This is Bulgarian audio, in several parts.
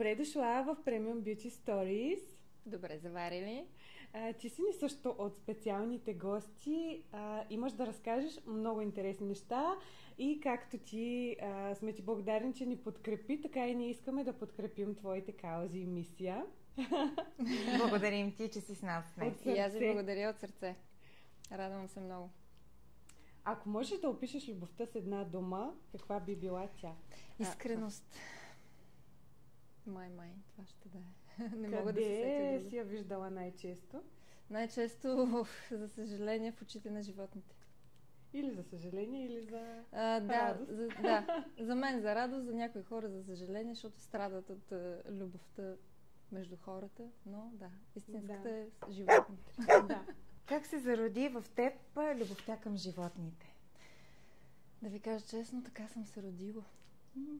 Добре дошла в Premium Beauty Stories. Добре заварили. Ти си ни също от специалните гости. Имаш да разкажеш много интересни неща и както ти сме ти благодарни, че ни подкрепи, така и ние искаме да подкрепим твоите каузи и мисия. Благодарим ти, че си с нас днес. И аз ви благодаря от сърце. Радвам се много. Ако можеш да опишеш любовта с една дума, каква би била тя? Искреност. Май, това ще да е. Не Къде мога да се сетя. си я виждала най-често? Най-често, за съжаление, в очите на животните. Или за съжаление, или за радост. Да, за мен за радост, за някои хора за съжаление, защото страдат от любовта между хората, но да, истинската е животните. Да. Как се зароди в теб любовта към животните? Да ви кажа честно, така съм се родила.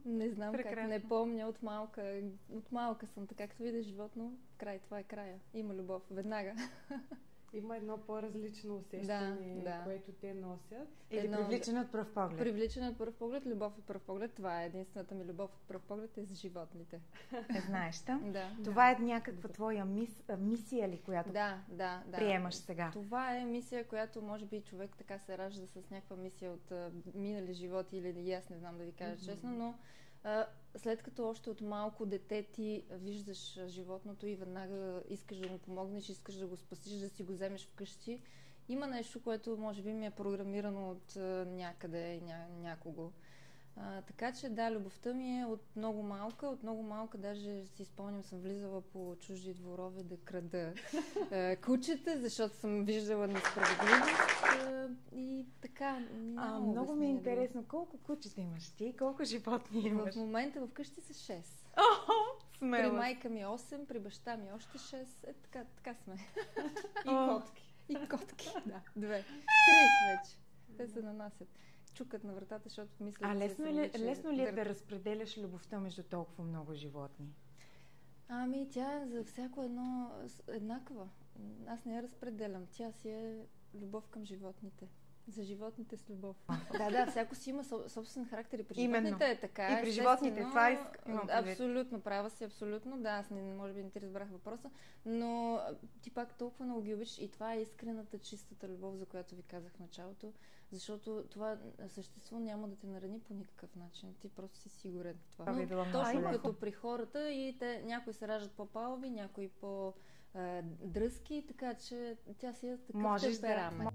Не знам Прекрасно. как, не помня от малка. От малка съм така, както видя животно, това е края. Има любов, веднага. Има едно по-различно усещане, което те носят. Или привличане от пръв поглед. Привличане от пръв поглед, любов от пръв поглед. Това е единствената ми любов от пръв поглед е за животните. Знаеш, да? Да. Това е някаква твоя мисия ли, която приемаш сега? Това е мисия, която може би човек така се ражда с някаква мисия от минали животи или аз не знам да ви кажа честно, но след като още от малко дете ти виждаш животното и веднага искаш да му помогнеш, искаш да го спасиш, да си го вземеш вкъщи, има нещо, което може би ми е програмирано от някъде, някого. Така че да, любовта ми е от много малка, даже си спомням, съм влизала по чужди дворове да крада кучета, защото съм виждала несправедливост и така. Много ми е интересно, колко кучета имаш ти, колко животни имаш? В момента вкъщи са 6. Смело. При майка ми 8, при баща ми още 6. Така сме. И котки. И котки, да. 2. 3 вече. Те се нанасят. Чукат на вратата, защото мисля, лесно ли е да разпределяш любовта между толкова много животни? Тя е за всяко едно еднаква. Аз не я разпределям. Тя си е любов към животните. За животните с любов. Да, всяко си има собствен характер и при животните е така. И при животните, това имам предвид. Абсолютно, права си, абсолютно. Да, аз може би не ти разбрах въпроса, но ти пак толкова много ги обичаш и това е искрената, чистата любов, за която ви казах в началото, защото това същество няма да те нарани по никакъв начин. Ти просто си сигурен в това. Точно като при хората и някои се раждат по-палави, някои по-дръзки, така че тя си е такъв темперамент.